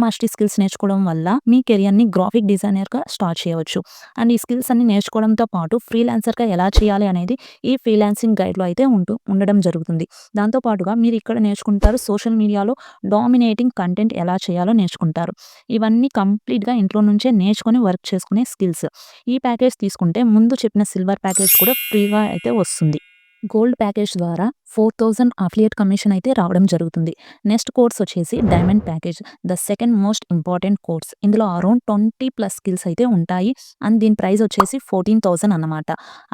మాస్టరీ స్కిల్స్ నేర్చుకోవడం వల్ల మీ కెరియర్ని గ్రాఫిక్ డిజైనర్గా స్టార్ట్ చేయవచ్చు. అండ్ ఈ స్కిల్స్ అన్ని నేర్చుకోవడంతో పాటు ఫ్రీలాన్సర్గా ఎలా చేయాలి అనేది ఈ ఫ్రీలాన్సింగ్ గైడ్లో అయితే ఉండడం జరుగుతుంది. దాంతోపాటుగా మీరు ఇక్కడ నేర్చుకుంటారు సోషల్ మీడియాలో డామినేటింగ్ కంటెంట్ ఎలా చేయాలో నేర్చుకుంటారు. ఇవన్నీ కంప్లీట్గా ఇంట్లో నుంచే నేర్చుకొని వర్క్ చేసుకునే స్కిల్స్. ఈ ప్యాకేజ్ తీసుకుంటే ముందు చెప్పిన సిల్వర్ ప్యాకేజ్ కూడా ఫ్రీగా అయితే వస్తుంది. గోల్డ్ ప్యాకేజ్ ద్వారా 4,000 అఫిలియేట్ కమిషన్ అయితే రావడం జరుగుతుంది. నెక్స్ట్ కోర్స్ వచ్చేసి diamond package, the second most important course. ఇందులో అరౌండ్ 20+ స్కిల్స్ అయితే ఉంటాయి. అండ్ దీని ప్రైస్ వచ్చేసి 14,000 అన్నమాట.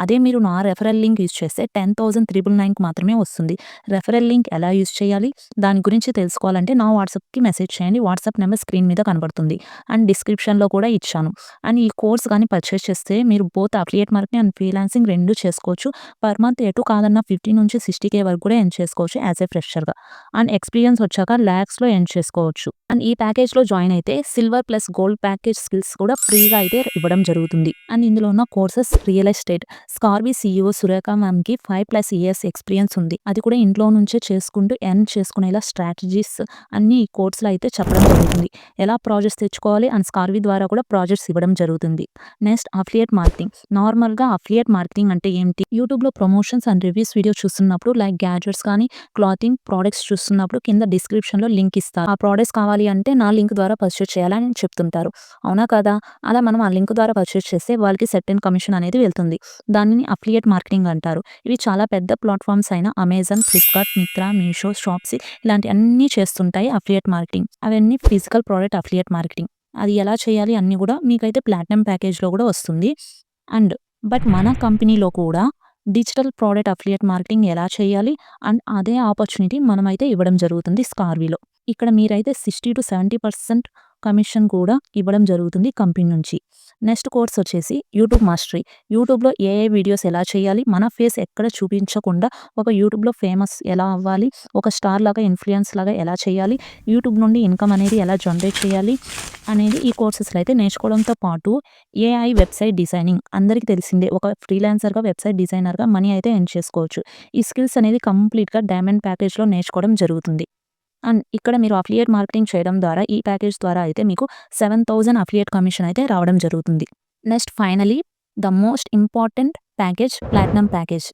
అదే మీరు నా రెఫరల్ లింక్ యూజ్ చేస్తే 10,999కి మాత్రమే వస్తుంది. రెఫరల్ లింక్ ఎలా యూజ్ చేయాలి దాని గురించి తెలుసుకోవాలంటే నా వాట్సాప్కి మెసేజ్ చేయండి. వాట్సాప్ నెంబర్ స్క్రీన్ మీద కనబడుతుంది అండ్ డిస్క్రిప్షన్లో కూడా ఇచ్చాను. అండ్ ఈ కోర్స్ కానీ పర్చేస్ చేస్తే మీరు both affiliate marketing and freelancing రెండు చేసుకోవచ్చు. పర్ మంత్ ఎటు కాదన్నా 50-60K వరకు కూడా ఎర్న్ చేసుకోవచ్చు యాజ్ ఏ ఫ్రెషర్గా. అండ్ ఎక్స్పీరియన్స్ వచ్చాక ల్యాక్స్లో ఎర్న్ చేసుకోవచ్చు. అండ్ ఈ ప్యాకేజ్లో జాయిన్ అయితే silver plus gold package skills కూడా ఫ్రీగా అయితే ఇవ్వడం జరుగుతుంది. అండ్ ఇందులో ఉన్న కోర్సెస్ real estate, Scarvi CEO Surekha మ్యామ్కి 5+ years ఎక్స్పీరియన్స్ ఉంది. అది కూడా ఇంట్లో నుంచే చేసుకుంటూ ఎర్న్ చేసుకునేలా స్ట్రాటజీస్ అన్ని ఈ కోర్సులో అయితే చెప్పడం జరుగుతుంది. ఎలా ప్రాజెక్ట్స్ తెచ్చుకోవాలి అండ్ స్కార్వీ ద్వారా కూడా ప్రాజెక్ట్స్ ఇవ్వడం జరుగుతుంది. Next affiliate marketing. నార్మల్గా అఫిలియేట్ మార్కెటింగ్ అంటే ఏంటి? యూట్యూబ్లో ప్రమోషన్స్ అండ్ రివ్యూస్ వీడియో చూస్తున్నప్పుడు లైక్ గ్యాడ్జెట్స్ కానీ క్లాతింగ్ ప్రోడక్ట్స్ చూస్తున్నప్పుడు కింద డిస్క్రిప్షన్లో లింక్ ఇస్తారు. ఆ ప్రోడక్ట్స్ కావాలి అంటే నా లింక్ ద్వారా పర్చేస్ చేయాలని చెప్తుంటారు. అవునా కదా? అలా మనం ఆ లింక్ ద్వారా పర్చేస్ చేస్తే వాళ్ళకి సెర్టెన్ కమిషన్ అనేది వెళ్తుంది. దానిని అఫిలియేట్ మార్కెటింగ్ అంటారు. ఇవి చాలా పెద్ద ప్లాట్ఫామ్స్ అయిన అమెజాన్, ఫ్లిప్కార్ట్, మిత్రా, మీషో, షాప్సీ ఇలాంటి అన్నీ చేస్తుంటాయి అఫిలియేట్ మార్కెటింగ్. అవన్నీ ఫిజికల్ ప్రోడక్ట్ అఫిలియేట్ మార్కెటింగ్. అది ఎలా చేయాలి అన్నీ కూడా మీకైతే ప్లాటినం ప్యాకేజ్లో కూడా వస్తుంది. బట్ మన కంపెనీలో కూడా డిజిటల్ ప్రోడక్ట్ అఫిలియేట్ మార్కెటింగ్ ఎలా చేయాలి అండ్ అదే ఆపర్చునిటీ మనమైతే ఇవ్వడం జరుగుతుంది స్కార్వీలో. ఇక్కడ మీరైతే 60-70% కమిషన్ కూడా ఇవ్వడం జరుగుతుంది కంపెనీ నుంచి. నెక్స్ట్ కోర్స్ వచ్చేసి యూట్యూబ్ మాస్టరీ. యూట్యూబ్లో ఏఐ వీడియోస్ ఎలా చేయాలి, మన ఫేస్ ఎక్కడ చూపించకుండా ఒక యూట్యూబ్లో ఫేమస్ ఎలా అవ్వాలి, ఒక స్టార్ లాగా ఇన్ఫ్లుయెన్స్ లాగా ఎలా చేయాలి, యూట్యూబ్ నుండి ఇన్కమ్ అనేది ఎలా జనరేట్ చేయాలి అనేది ఈ కోర్సెస్లో అయితే నేర్చుకోవడంతో పాటు ఏఐ వెబ్సైట్ డిజైనింగ్ అందరికీ తెలిసిందే. ఒక ఫ్రీలాన్సర్గా వెబ్సైట్ డిజైనర్గా మనీ అయితే ఎర్న్ చేసుకోవచ్చు. ఈ స్కిల్స్ అనేది కంప్లీట్గా డైమండ్ ప్యాకేజ్లో నేర్చుకోవడం జరుగుతుంది. అండ్ ఇక్కడ మీరు అఫిలియేట్ మార్కెటింగ్ చేయడం ద్వారా ఈ ప్యాకేజ్ ద్వారా అయితే మీకు 7,000 అఫిలియేట్ కమిషన్ అయితే రావడం జరుగుతుంది. Next finally the most important package platinum package.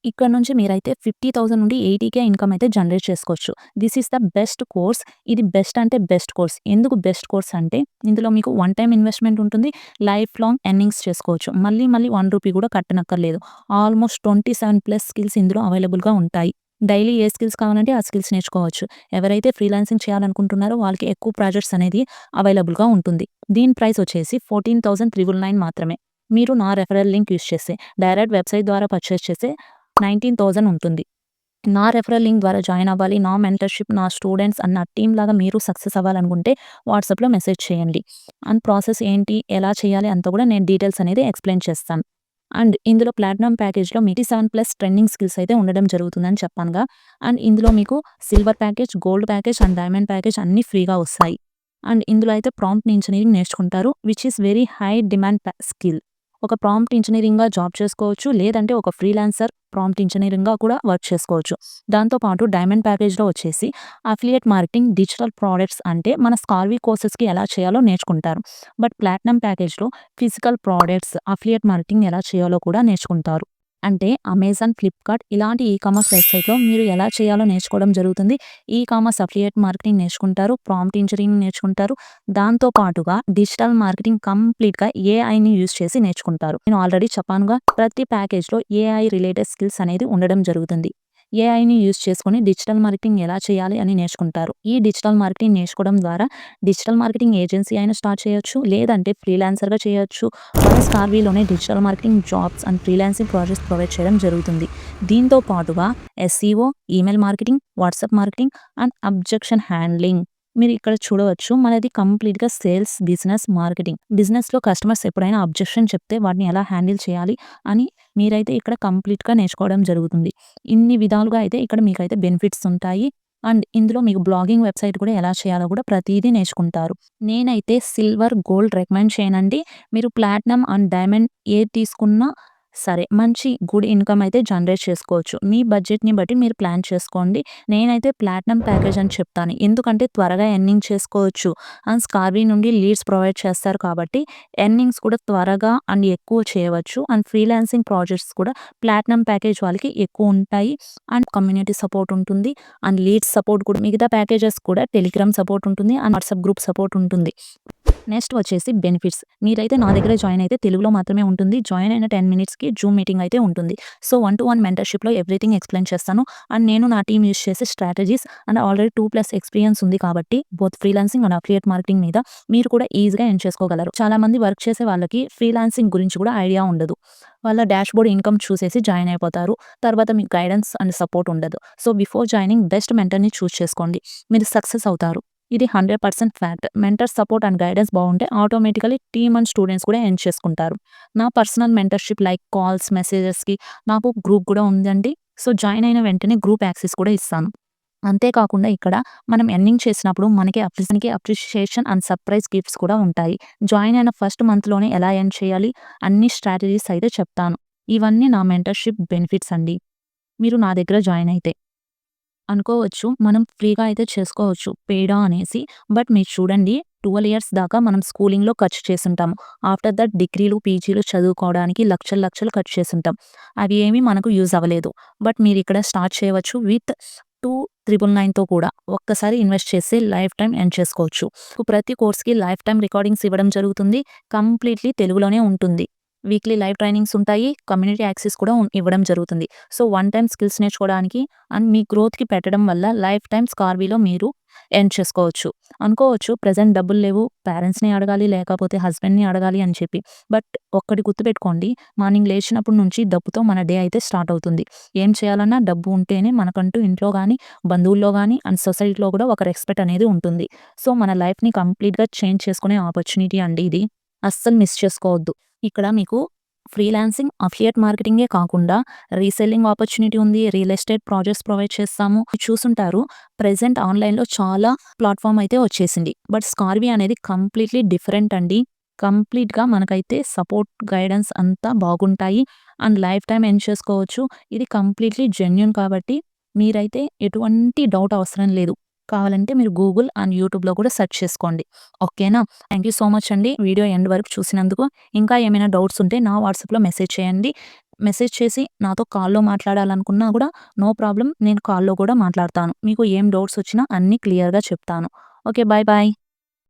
ఇక్కడ నుంచి మీరైతే 50,000 నుండి 80K ఇన్‌కమ్ అయితే జనరేట్ చేసుకోవచ్చు. This is the best course. ఇది బెస్ట్ అంటే బెస్ట్ కోర్స్. ఎందుకు బెస్ట్ కోర్స్ అంటే ఇందులో మీకు వన్ టైమ్ ఇన్వెస్ట్‌మెంట్ ఉంటుంది. లైఫ్ లాంగ్ ఎర్నింగ్స్ చేసుకోవచ్చు. మళ్ళీ మళ్ళీ రూ. 1 కూడా కట్టనక్కర్లేదు. ఆల్మోస్ట్ 27+ స్కిల్స్ ఇందులో అవైలబుల్‌గా ఉంటాయి. డైలీ ఏ స్కిల్స్ కావాలంటే ఆ స్కిల్స్ నేర్చుకోవచ్చు. ఎవరైతే ఫ్రీలాన్సింగ్ చేయాలనుకుంటున్నారో వాళ్ళకి ఎక్కువ ప్రాజెక్ట్స్ అనేది అవైలబుల్‌గా ఉంటుంది. దీని ప్రైస్ వచ్చేసి 14,999 మాత్రమే. మీరు నా రెఫరల్ లింక్ యూజ్ చేస్తే డైరెక్ట్ వెబ్‌సైట్ ద్వారా పర్చేస్ చేస్తే 19,000 ఉంటుంది. నా రెఫరల్ లింక్ ద్వారా జాయిన్ అవ్వాలి. నా మెంటర్‌షిప్, నా స్టూడెంట్స్ నా టీమ్ లాగా మీరు సక్సెస్ అవ్వాలనుకుంటే వాట్సాప్‌లో మెసేజ్ చేయండి. అండ్ ప్రాసెస్ ఏంటి, ఎలా చేయాలి అంతా కూడా నేను డీటెయిల్స్ అనేది ఎక్స్‌ప్లెయిన్ చేస్తాను. అండ్ ఇందులో ప్లాటినం ప్యాకేజ్‌లో మీకు 7+ ట్రెండింగ్ స్కిల్స్ అయితే ఉండడం జరుగుతుందని చెప్పానుగా. అండ్ ఇందులో మీకు silver package, gold package and diamond package అన్నీ ఫ్రీగా వస్తాయి. అండ్ ఇందులో అయితే ప్రాంప్ట్ ఇంజినీరింగ్ నేర్చుకుంటారు. Which is very high demand skill. ఒక ప్రాంప్ట్ ఇంజినీరింగ్‌గా జాబ్ చేసుకోవచ్చు. లేదంటే ఒక ఫ్రీలాన్సర్ ప్రాంప్ట్ ఇంజినీరింగ్‌గా కూడా వర్క్ చేసుకోవచ్చు. దాంతో పాటు డైమండ్ ప్యాకేజ్‌లో వచ్చేసి అఫిలియేట్ మార్కెటింగ్, డిజిటల్ ప్రొడక్ట్స్ అంటే మన స్కార్వీ కోర్సెస్‌కి ఎలా చేయాలో నేర్చుకుంటారు. బట్ ప్లాటినం ప్యాకేజ్‌లో ఫిజికల్ ప్రొడక్ట్స్, అఫిలియేట్ మార్కెటింగ్ ఎలా చేయాలో కూడా నేర్చుకుంటారు. అంటే అమెజాన్, ఫ్లిప్‌కార్ట్ ఇలాంటి కామర్స్ వెబ్‌సైట్‌లో మీరు ఎలా చేయాలో నేర్చుకోవడం జరుగుతుంది. కామర్స్ అఫిలియేట్ మార్కెటింగ్ నేర్చుకుంటారు. ప్రాంప్ట్ ఇంజినీరింగ్ నేర్చుకుంటారు. దాంతో పాటుగా డిజిటల్ మార్కెటింగ్ కంప్లీట్‌గా ఏఐని యూజ్ చేసి నేర్చుకుంటారు. నేను ఆల్రెడీ చెప్పానుగా ప్రతి ప్యాకేజ్‌లో ఏఐ రిలేటెడ్ స్కిల్స్ అనేది ఉండడం జరుగుతుంది. ఏఐని యూజ్ చేసుకొని డిజిటల్ మార్కెటింగ్ ఎలా చేయాలి అని నేర్చుకుంటారు. ఈ డిజిటల్ మార్కెటింగ్ నేర్చుకోవడం ద్వారా డిజిటల్ మార్కెటింగ్ ఏజెన్సీ అయినా స్టార్ట్ చేయొచ్చు. లేదంటే ఫ్రీలాన్సర్‌గా చేయొచ్చు. మన స్కార్వీలోనే digital marketing jobs and freelancing projects provide చేయడం జరుగుతుంది. దీంతో పాటుగా SEO, email marketing, WhatsApp marketing and objection handling. మీరు ఇక్కడ చూడవచ్చు మనది కంప్లీట్‌గా సేల్స్, బిజినెస్, మార్కెటింగ్. బిజినెస్‌లో కస్టమర్స్ ఎప్పుడైనా అబ్జెక్షన్ చెప్తే వాటిని ఎలా హ్యాండిల్ చేయాలి అని మీరైతే ఇక్కడ కంప్లీట్‌గా నేర్చుకోవడం జరుగుతుంది. ఇన్ని విధాలుగా అయితే ఇక్కడ మీకైతే బెనిఫిట్స్ ఉంటాయి. అండ్ ఇందులో మీకు బ్లాగింగ్ వెబ్‌సైట్ కూడా ఎలా చేయాలో కూడా ప్రతీదీ నేర్చుకుంటారు. నేనైతే సిల్వర్, గోల్డ్ రికమెండ్ చేయనండి. మీరు ప్లాటినం అండ్ డైమండ్ ఏది తీసుకున్నా సరే మంచి గుడ్ ఇన్‌కమ్ అయితే జనరేట్ చేసుకోవచ్చు. మీ బడ్జెట్‌ని బట్టి మీరు ప్లాన్ చేసుకోండి. నేనైతే ప్లాటినం ప్యాకేజ్ అని చెప్తాను. ఎందుకంటే త్వరగా ఎర్నింగ్ చేసుకోవచ్చు. అండ్ స్కార్వీ నుండి లీడ్స్ ప్రొవైడ్ చేస్తారు కాబట్టి ఎర్నింగ్స్ కూడా త్వరగా అండ్ ఎక్కువ చేయవచ్చు. అండ్ ఫ్రీలాన్సింగ్ ప్రాజెక్ట్స్ కూడా ప్లాటినం ప్యాకేజ్ వాళ్ళకి ఎక్కువ ఉంటాయి. అండ్ కమ్యూనిటీ సపోర్ట్ ఉంటుంది. అండ్ లీడ్స్ సపోర్ట్ కూడా మిగతా ప్యాకేజెస్ కూడా టెలిగ్రామ్ సపోర్ట్ ఉంటుంది. అండ్ వాట్సాప్ గ్రూప్ సపోర్ట్ ఉంటుంది. నెక్స్ట్ వచ్చేసి బెనిఫిట్స్. మీరైతే నా దగ్గర జాయిన్ అయితే తెలుగులో మాత్రమే ఉంటుంది. జాయిన్ అయిన 10 మినిట్స్‌కి జూమ్ మీటింగ్ అయితే ఉంటుంది. సో 1-to-1 మెంటర్‌షిప్‌లో ఎవ్రీథింగ్ ఎక్స్‌ప్లెయిన్ చేస్తాను. అండ్ నేను నా టీమ్ యూజ్ చేసే స్ట్రాటజీస్ అండ్ ఆల్రెడీ 2+ ఎక్స్‌పీరియన్స్ ఉంది కాబట్టి both freelancing and affiliate marketing మీద మీరు కూడా ఈజీగా ఎర్న్ చేసుకోగలరు. చాలామంది వర్క్ చేసే వాళ్ళకి ఫ్రీలాన్సింగ్ గురించి కూడా ఐడియా ఉండదు. వాళ్ళ డాష్‌బోర్డ్ ఇన్‌కమ్ చూసేసి జాయిన్ అయిపోతారు. తర్వాత మీకు గైడెన్స్ అండ్ సపోర్ట్ ఉండదు. సో బిఫోర్ జాయినింగ్ బెస్ట్ మెంటర్‌ని చూజ్ చేసుకోండి. మీరు సక్సెస్ అవుతారు. ఇది 100% fact. Mentor support and guidance బావుంటే ఆటోమేటికల్లీ టీమ్ అండ్ స్టూడెంట్స్ కూడా ఎర్న్ చేసుకుంటారు. నా పర్సనల్ మెంటర్‌షిప్ లైక్ కాల్స్, మెసేజెస్‌కి నాకు గ్రూప్ కూడా ఉందండి. సో జాయిన్ అయిన వెంటనే గ్రూప్ యాక్సెస్ కూడా ఇస్తాను. అంతేకాకుండా ఇక్కడ మనం ఎర్నింగ్ చేసినప్పుడు మనకి అప్రిషియేషన్ అండ్ సర్ప్రైజ్ గిఫ్ట్స్ కూడా ఉంటాయి. జాయిన్ అయిన ఫస్ట్ మంత్‌లోనే ఎలా ఎర్న్ చేయాలి అన్ని స్ట్రాటజీస్ అయితే చెప్తాను. ఇవన్నీ నా మెంటర్‌షిప్ బెనిఫిట్స్ అండి. మీరు నా దగ్గర జాయిన్ అయితే. అనుకోవచ్చు. మనం ఫ్రీగా అయితే చేసుకోవచ్చు పెయిడా అనేసి. బట్ మీరు చూడండి 12 ఇయర్స్ దాకా మనం స్కూలింగ్‌లో ఖర్చు చేసుంటాము. ఆఫ్టర్ దట్ డిగ్రీలు, పీజీలు చదువుకోవడానికి లక్షలు లక్షలు ఖర్చు చేసుంటాం. అవి ఏమీ మనకు యూజ్ అవ్వలేదు. బట్ మీరిక్కడ స్టార్ట్ చేయవచ్చు విత్ 2,999తో కూడా. ఒక్కసారి ఇన్వెస్ట్ చేసి లైఫ్ టైమ్ ఎర్న్ చేసుకోవచ్చు. ప్రతి కోర్స్‌కి లైఫ్ టైమ్ రికార్డింగ్స్ ఇవ్వడం జరుగుతుంది. కంప్లీట్‌లీ తెలుగులోనే ఉంటుంది. వీక్లీ లైవ్ ట్రైనింగ్స్ ఉంటాయి. కమ్యూనిటీ యాక్సెస్ కూడా ఇవ్వడం జరుగుతుంది. సో వన్ టైమ్ స్కిల్స్ నేర్చుకోవడానికి అండ్ మీ గ్రోత్‌కి పెట్టడం వల్ల లైఫ్ టైమ్ స్కార్వీలో మీరు ఎర్న్ చేసుకోవచ్చు. అనుకోవచ్చు ప్రెజెంట్ డబ్బులు లేవు. పేరెంట్స్‌ని అడగాలి లేకపోతే హస్బెండ్‌ని అడగాలి అని చెప్పి. బట్ ఒక్కటి గుర్తుపెట్టుకోండి. మార్నింగ్ లేచినప్పటి నుంచి డబ్బుతో మన డే అయితే స్టార్ట్ అవుతుంది. ఏం చేయాలన్నా డబ్బు ఉంటేనే మనకంటూ ఇంట్లో గానీ, బంధువుల్లో గానీ అండ్ సొసైటీలో కూడా ఒక రెస్పెక్ట్ అనేది ఉంటుంది. సో మన లైఫ్‌ని కంప్లీట్‌గా చేంజ్ చేసుకునే ఆపర్చునిటీ అండి ఇది. అస్సలు మిస్ చేసుకోవద్దు. ఇక్కడ మీకు ఫ్రీలాన్సింగ్, అఫిలియేట్ మార్కెటింగే కాకుండా రీసెల్లింగ్ ఆపర్చునిటీ ఉంది. రియల్ ఎస్టేట్ ప్రాజెక్ట్స్ ప్రొవైడ్ చేస్తాము. చూసుంటారు ప్రెజెంట్ ఆన్‌లైన్‌లో చాలా ప్లాట్‌ఫార్మ్ అయితే వచ్చేసింది. బట్ స్కార్వీ అనేది కంప్లీట్‌లీ డిఫరెంట్ అండి. కంప్లీట్‌గా మనకైతే సపోర్ట్, గైడెన్స్ అంతా బాగుంటాయి. అండ్ లైఫ్ టైమ్ ఎర్న్ చేసుకోవచ్చు. ఇది కంప్లీట్‌లీ జెన్యూన్ కాబట్టి మీరైతే ఎటువంటి డౌట్ అవసరం లేదు. కావాలంటే మీరు గూగుల్ అండ్ యూట్యూబ్‌లో కూడా సెర్చ్ చేసుకోండి. ఓకేనా? థాంక్ యూ సో మచ్ అండి. వీడియో ఎండ్ వరకు చూసినందుకు. ఇంకా ఏమైనా డౌట్స్ ఉంటే నా వాట్సాప్‌లో మెసేజ్ చేయండి. మెసేజ్ చేసి నాతో కాల్‌లో మాట్లాడాలనుకున్నా గూడా నో ప్రాబ్లమ్. నేను కాల్‌లో గూడా మాట్లాడతాను. మీకు ఏం డౌట్స్ వచ్చినా అన్నీ క్లియర్‌గా చెప్తాను. ఓకే. Bye bye.